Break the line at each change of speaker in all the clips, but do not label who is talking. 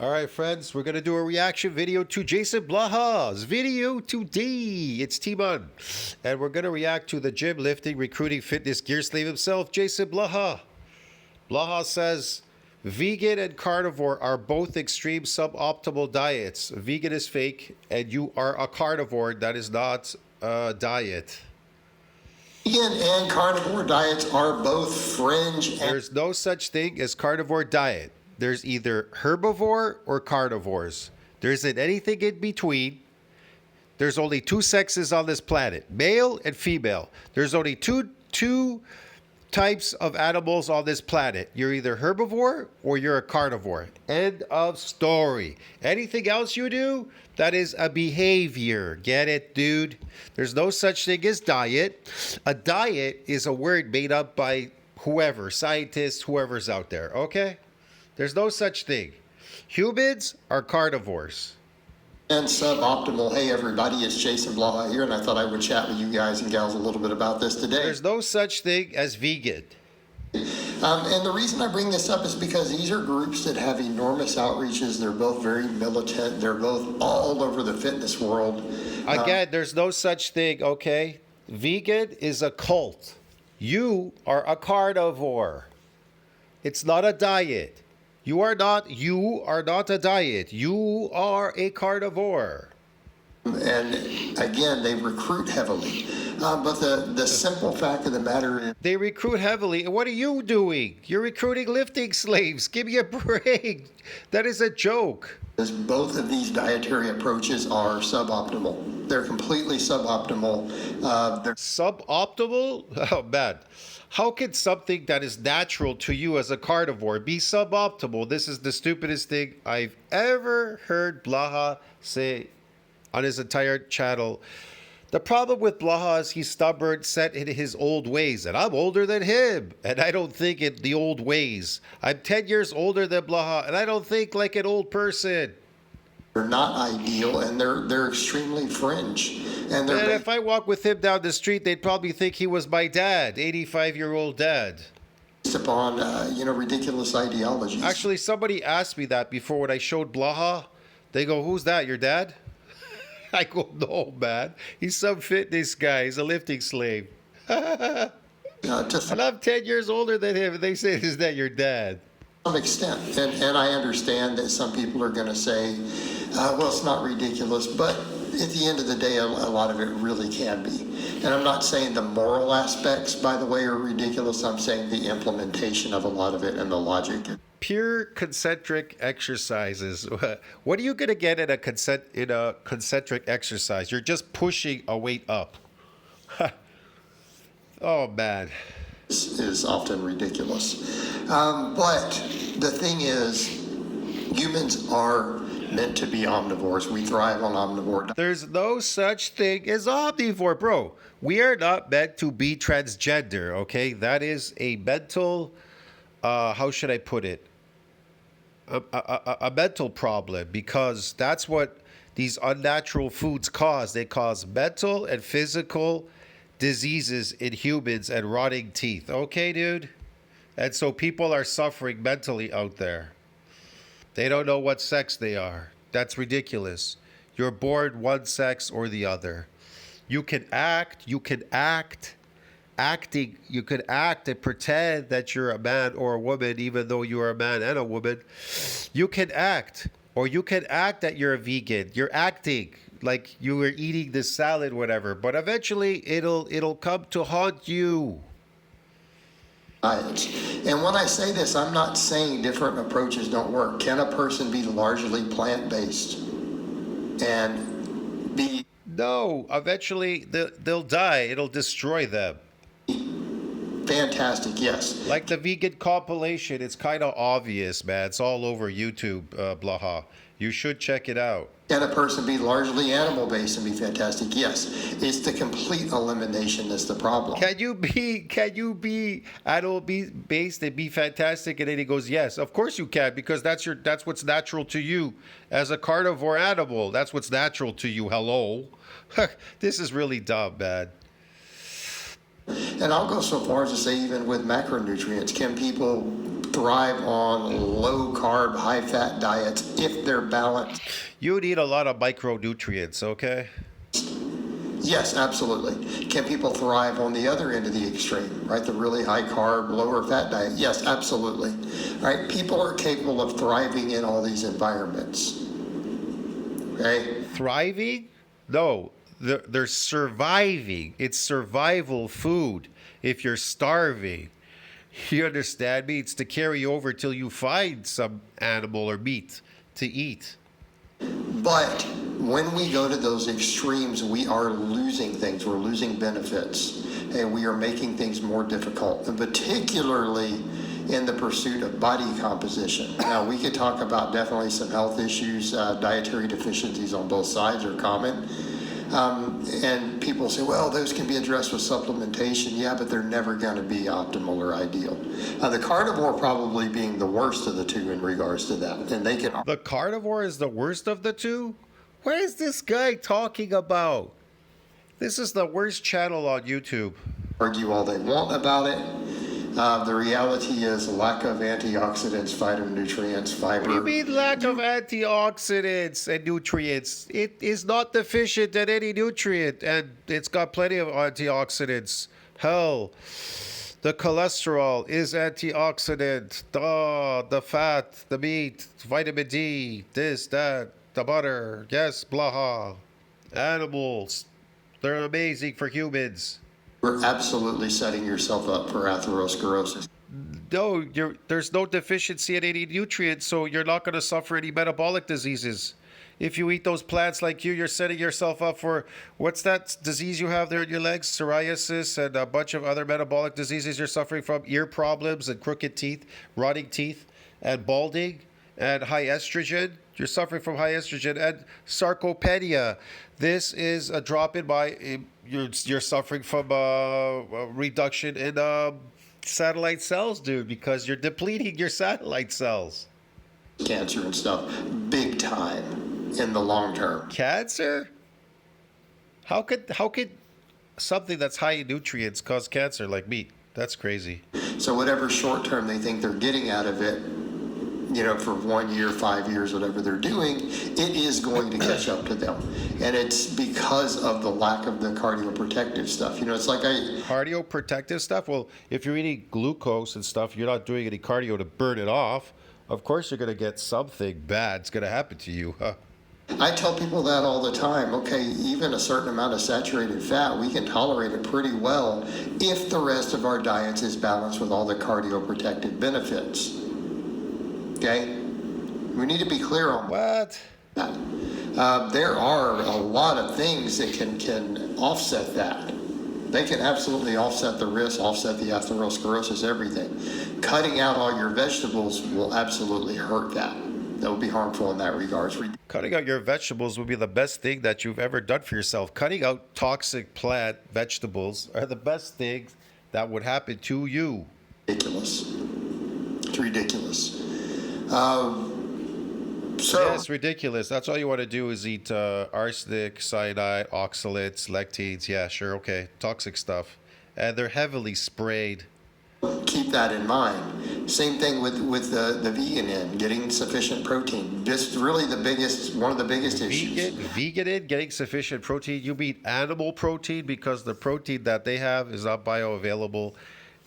All right, friends, we're going to do a reaction video to JasonBlaha's video today. It's T-Mon, and we're going to react to the gym, lifting, recruiting, fitness gear slave himself, JasonBlaha. Blaha says, vegan and carnivore are both extreme suboptimal diets. Vegan is fake, and you are a carnivore. That is not a diet.
Vegan and carnivore diets are both fringe.
There's no such thing as carnivore diet. There's either herbivore or carnivores. There isn't anything in between. There's only two sexes on this planet, male and female. There's only two types of animals on this planet. You're either herbivore or you're a carnivore. End of story. Anything else you do, that is a behavior. Get it, dude? There's no such thing as diet. A diet is a word made up by whoever, scientists, whoever's out there, okay? There's no such thing. Humans are carnivores.
And suboptimal. Hey everybody, it's JasonBlaha here, and I thought I would chat with you guys and gals a little bit about this today.
There's no such thing as vegan.
And the reason I bring this up is because these are groups that have enormous outreaches. They're both very militant. They're both all over the fitness world.
Again, there's no such thing, okay? Vegan is a cult. You are a carnivore. It's not a diet. You are not a diet. You are a carnivore.
And again, they recruit heavily. But the simple fact of the matter is,
they recruit heavily. What are you doing? You're recruiting lifting slaves. Give me a break. That is a joke.
both of these dietary approaches are suboptimal. They're completely suboptimal.
Suboptimal? Oh, man. How can something that is natural to you as a carnivore be suboptimal? This is the stupidest thing I've ever heard Blaha say on his entire channel. The problem with Blaha is he's stubborn, set in his old ways, and I'm older than him, and I don't think in the old ways. I'm 10 years older than Blaha, and I don't think like an old person.
They're not ideal, and they're extremely fringe. And
if I walk with him down the street, they'd probably think he was my dad, 85-year-old dad.
Based upon, ridiculous ideologies.
Actually, somebody asked me that before when I showed Blaha. They go, "Who's that, your dad?" I go, "No, man. He's some fitness guy. He's a lifting slave." And I'm 10 years older than him, and they say, "Is that your dad?"
To some extent. And I understand that some people are going to say, well, it's not ridiculous, but at the end of the day, a lot of it really can be. And I'm not saying the moral aspects, by the way, are ridiculous. I'm saying the implementation of a lot of it and the logic.
Pure concentric exercises. What are you going to get in a concentric exercise? You're just pushing a weight up. Oh, man.
Is often ridiculous. But the thing is, humans are meant to be omnivores. We thrive on omnivore.
There's no such thing as omnivore, bro. We are not meant to be transgender, okay? That is a mental, how should I put it? A mental problem, because that's what these unnatural foods cause. They cause mental and physical diseases in humans and rotting teeth. Okay, dude? And so people are suffering mentally out there. They don't know what sex they are. That's ridiculous. You're born one sex or the other. You can act and pretend that you're a man or a woman, even though you are a man and a woman. You can act, or you can act that you're a vegan. You're acting like you were eating this salad, whatever. But eventually, it'll come to haunt you.
And when I say this, I'm not saying different approaches don't work. Can a person be largely plant-based and be...
No, eventually they'll die. It'll destroy them.
Fantastic, yes.
Like the vegan compilation, it's kind of obvious, man. It's all over YouTube, Blaha. You should check it out.
Can a person be largely animal-based and be fantastic? Yes. It's the complete elimination that's the problem.
Can you be animal-based and be fantastic? And then he goes, yes, of course you can, because that's what's natural to you as a carnivore animal. That's what's natural to you. Hello. This is really dumb, man.
And I'll go so far as to say, even with macronutrients, can people thrive on low carb, high fat diets if they're balanced.
You need a lot of micronutrients, okay?
Yes, absolutely. Can people thrive on the other end of the extreme, right? The really high carb, lower fat diet? Yes, absolutely. Right? People are capable of thriving in all these environments. Okay?
Thriving? No, they're surviving. It's survival food if you're starving. You understand me? It's to carry over till you find some animal or meat to eat.
But when we go to those extremes, we are losing things. We're losing benefits. And we are making things more difficult, and particularly in the pursuit of body composition. Now, we could talk about definitely some health issues. Dietary deficiencies on both sides are common. And people say, well, those can be addressed with supplementation. Yeah, but they're never going to be optimal or ideal. The carnivore probably being the worst of the two in regards to that. And they can...
The carnivore is the worst of the two? What is this guy talking about? This is the worst channel on YouTube.
Argue all they want about it. The reality is lack of antioxidants, phytonutrients, fiber.
What do you mean lack of antioxidants and nutrients? It is not deficient in any nutrient, and it's got plenty of antioxidants. Hell, the cholesterol is antioxidant. The fat, the meat, vitamin D, this, that, the butter. Yes, Blaha. Animals, they're amazing for humans.
You're absolutely setting yourself up for atherosclerosis.
No, there's no deficiency in any nutrients, so you're not going to suffer any metabolic diseases. If you eat those plants like you're setting yourself up for, what's that disease you have there in your legs? Psoriasis and a bunch of other metabolic diseases you're suffering from, ear problems and crooked teeth, rotting teeth, and balding, and high estrogen. You're suffering from high estrogen and sarcopenia. This is a drop in you're suffering from a reduction in satellite cells, dude, because you're depleting your satellite cells.
Cancer and stuff, big time in the long term.
Cancer? How could something that's high in nutrients cause cancer like meat? That's crazy.
So whatever short term they think they're getting out of it, for 1 year, 5 years, whatever they're doing, it is going to catch up to them. And it's because of the lack of the cardioprotective stuff. It's like
Cardioprotective stuff? Well, if you're eating glucose and stuff, you're not doing any cardio to burn it off. Of course you're going to get something bad's going to happen to you. Huh?
I tell people that all the time. Okay, even a certain amount of saturated fat, we can tolerate it pretty well if the rest of our diets is balanced with all the cardioprotective benefits. Okay? We need to be clear on
What?
that. There are a lot of things that can offset that. They can absolutely offset the risk, offset the atherosclerosis, everything. Cutting out all your vegetables will absolutely hurt that. That would be harmful in that regards.
Cutting out your vegetables would be the best thing that you've ever done for yourself. Cutting out toxic plant vegetables are the best things that would happen to you.
Ridiculous. It's ridiculous.
Yeah, it's ridiculous. That's all you want to do is eat arsenic, cyanide, oxalates, lectins. Yeah, sure, okay. Toxic stuff. And they're heavily sprayed.
Keep that in mind. Same thing with the vegan end, getting sufficient protein. Just really one of the biggest issues.
Vegan end, getting sufficient protein. You mean animal protein because the protein that they have is not bioavailable.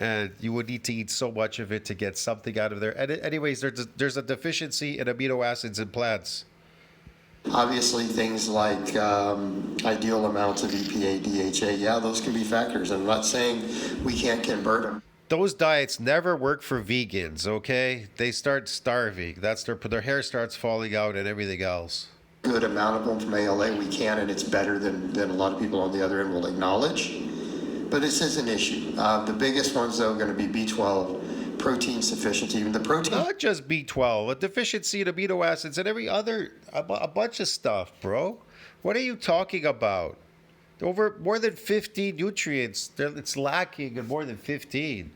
And you would need to eat so much of it to get something out of there. And anyways, there's a deficiency in amino acids in plants.
Obviously, things like ideal amounts of EPA, DHA, yeah, those can be factors. I'm not saying we can't convert them.
Those diets never work for vegans, okay? They start starving. That's their hair starts falling out and everything else.
Good amount of them from ALA we can, and it's better than a lot of people on the other end will acknowledge. But this is an issue. The biggest ones, though, are going to be B12, protein sufficiency. Even the protein.
Not just B12, a deficiency in amino acids and every other, a bunch of stuff, bro. What are you talking about? Over more than 15 nutrients. It's lacking in more than 15.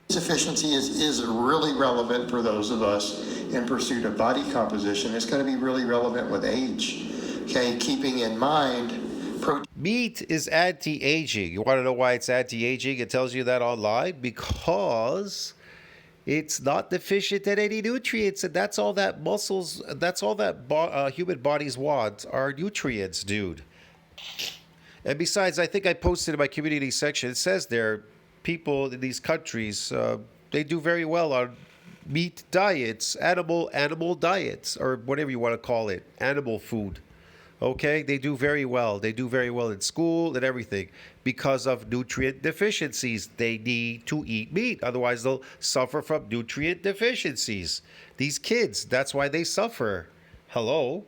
Sufficiency is really relevant for those of us in pursuit of body composition. It's going to be really relevant with age. Okay, keeping in mind.
Meat is anti-aging. You want to know why it's anti-aging? It tells you that online because It's not deficient in any nutrients, and that's all that muscles, that's all that human bodies want are nutrients, dude. And besides, I think I posted in my community section, it says there, people in these countries, they do very well on meat diets, animal diets, or whatever you want to call it, animal food. Okay, they do very well. They do very well in school and everything because of nutrient deficiencies. They need to eat meat, otherwise they'll suffer from nutrient deficiencies. These kids, that's why they suffer. Hello.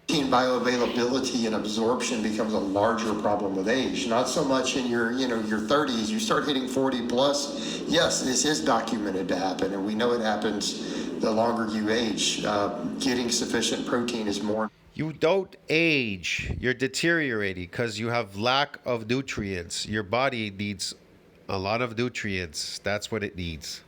Bioavailability and absorption becomes a larger problem with age. Not so much in your, your 30s. You start hitting 40 plus. Yes, this is documented to happen, and we know it happens the longer you age. Getting sufficient protein is more.
You don't age. You're deteriorating because you have lack of nutrients. Your body needs a lot of nutrients. That's what it needs.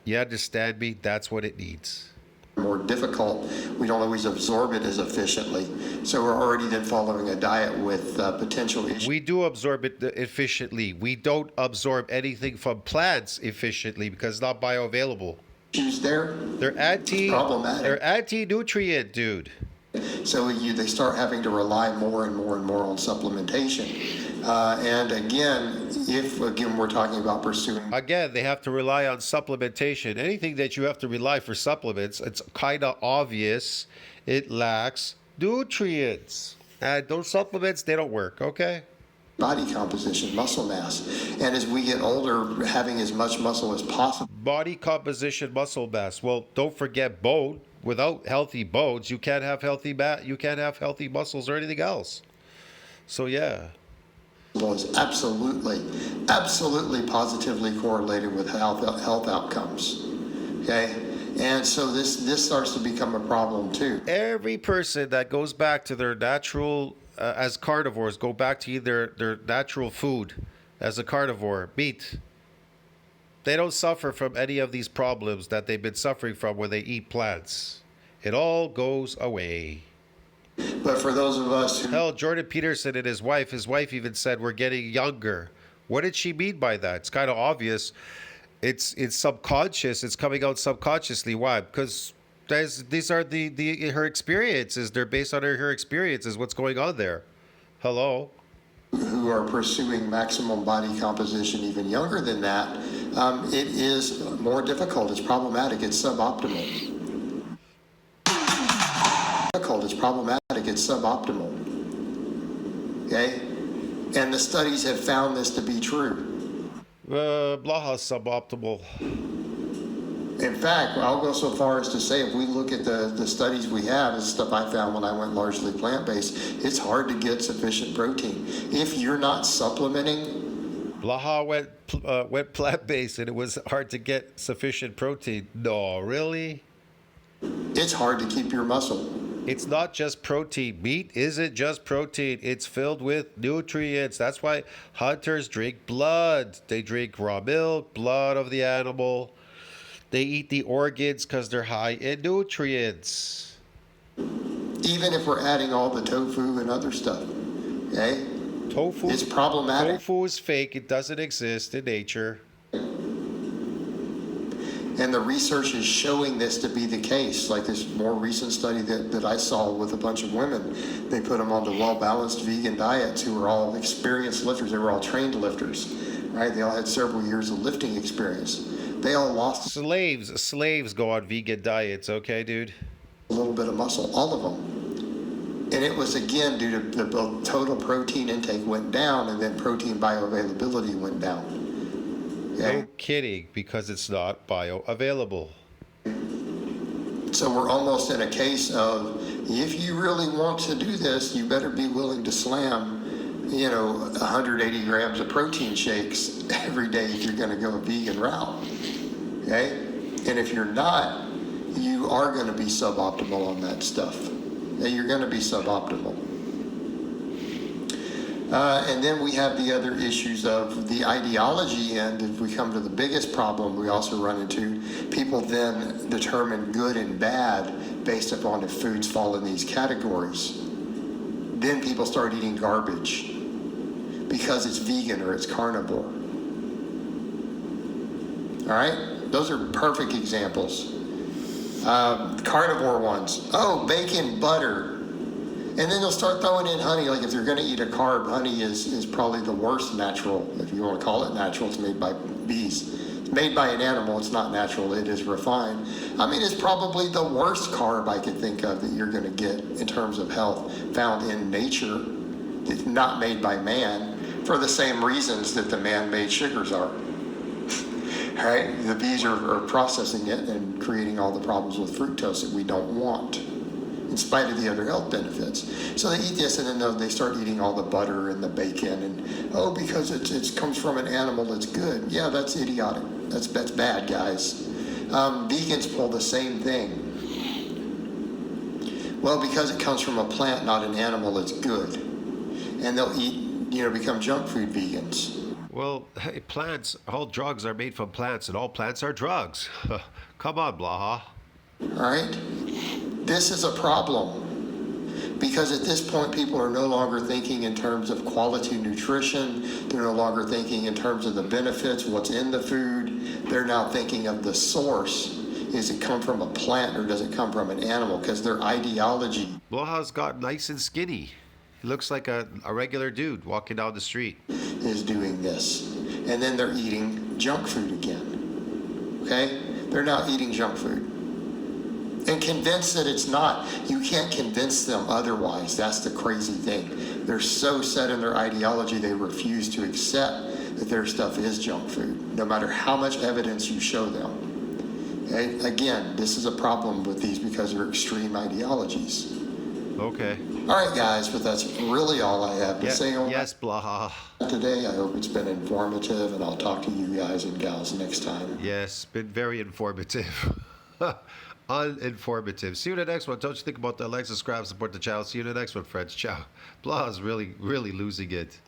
You understand me? That's what it needs.
More difficult. We don't always absorb it as efficiently. So we're already then following a diet with potential issues.
We do absorb it efficiently. We don't absorb anything from plants efficiently because it's not bioavailable.
There. Problematic.
They're anti-nutrient, dude.
So they start having to rely more and more and more on supplementation. And again, if we're talking about pursuing.
Again, they have to rely on supplementation. Anything that you have to rely for supplements, it's kind of obvious it lacks nutrients. And those supplements, they don't work, okay?
Body composition, muscle mass. And as we get older, having as much muscle as possible.
Body composition, muscle mass. Well, don't forget bone. Without healthy bones, you can't have healthy muscles or anything else. So yeah.
Is absolutely positively correlated with health outcomes. Okay? And so this starts to become a problem too.
Every person that goes back to their natural, as carnivores, go back to either their natural food as a carnivore, meat. They don't suffer from any of these problems that they've been suffering from when they eat plants. It all goes away.
But for those of us who...
Hell, Jordan Peterson and his wife even said we're getting younger. What did she mean by that? It's kind of obvious. It's subconscious. It's coming out subconsciously. Why? Because these are her experiences. They're based on her experiences. What's going on there? Hello?
Who are pursuing maximum body composition even younger than that, it is more difficult. It's problematic. It's suboptimal. It's suboptimal. Okay? And the studies have found this to be true.
Blaha's suboptimal.
In fact, I'll go so far as to say if we look at the studies we have, the stuff I found when I went largely plant-based, it's hard to get sufficient protein. If you're not supplementing...
Blaha went plant-based and it was hard to get sufficient protein. No, really?
It's hard to keep your muscle.
It's not just protein. Meat isn't just protein. It's filled with nutrients. That's why hunters drink blood. They drink raw milk, blood of the animal. They eat the organs because they're high in nutrients.
Even if we're adding all the tofu and other stuff, okay?
Tofu?
It's problematic.
Tofu is fake. It doesn't exist in nature.
And the research is showing this to be the case. Like this more recent study that I saw with a bunch of women, they put them onto well-balanced vegan diets who were all experienced lifters. They were all trained lifters, right? They all had several years of lifting experience. They all lost...
Slaves go on vegan diets, okay, dude?
A little bit of muscle, all of them. And it was, again, due to the total protein intake went down and then protein bioavailability went down. Okay?
No kidding, because it's not bioavailable.
So we're almost in a case of, if you really want to do this, you better be willing to slam, 180 grams of protein shakes every day if you're going to go a vegan route. Okay? And if you're not, you are going to be suboptimal on that stuff. You're going to be suboptimal. And then we have the other issues of the ideology, and if we come to the biggest problem we also run into, people then determine good and bad based upon if foods fall in these categories. Then people start eating garbage because it's vegan or it's carnivore. All right? Those are perfect examples. Carnivore ones. Oh, bacon, butter. And then they'll start throwing in honey. Like if they're going to eat a carb, honey is probably the worst natural, if you want to call it natural. It's made by bees. It's made by an animal. It's not natural. It is refined. I mean, it's probably the worst carb I could think of that you're going to get in terms of health found in nature. It's not made by man for the same reasons that the man-made sugars are. Right? The bees are processing it and creating all the problems with fructose that we don't want, in spite of the other health benefits. So they eat this, and then they start eating all the butter and the bacon, and oh, because it comes from an animal, it's good. Yeah, that's idiotic. That's bad, guys. Vegans pull the same thing. Well, because it comes from a plant, not an animal, it's good. And they'll eat, become junk food vegans.
Well, hey, all drugs are made from plants, and all plants are drugs. Come on, Blaha.
All right? This is a problem. Because at this point, people are no longer thinking in terms of quality nutrition. They're no longer thinking in terms of the benefits, what's in the food. They're now thinking of the source. Does it come from a plant or does it come from an animal? Because their ideology
Blaha's got nice and skinny. He looks like a regular dude walking down the street.
is doing this. And then they're eating junk food again. Okay? They're now eating junk food. And convinced that it's not. You can't convince them otherwise. That's the crazy thing. They're so set in their ideology, they refuse to accept that their stuff is junk food, no matter how much evidence you show them. Okay? Again, this is a problem with these because they're extreme ideologies.
Okay.
All right, guys, but that's really all I have to say on
Yes, Blaha.
today. I hope it's been informative, and I'll talk to you guys and gals next time.
Yes, been very informative. Uninformative. See you in the next one. Don't you think about that? Like, subscribe, support the channel. See you in the next one, friends. Ciao. Blaha's really, really losing it.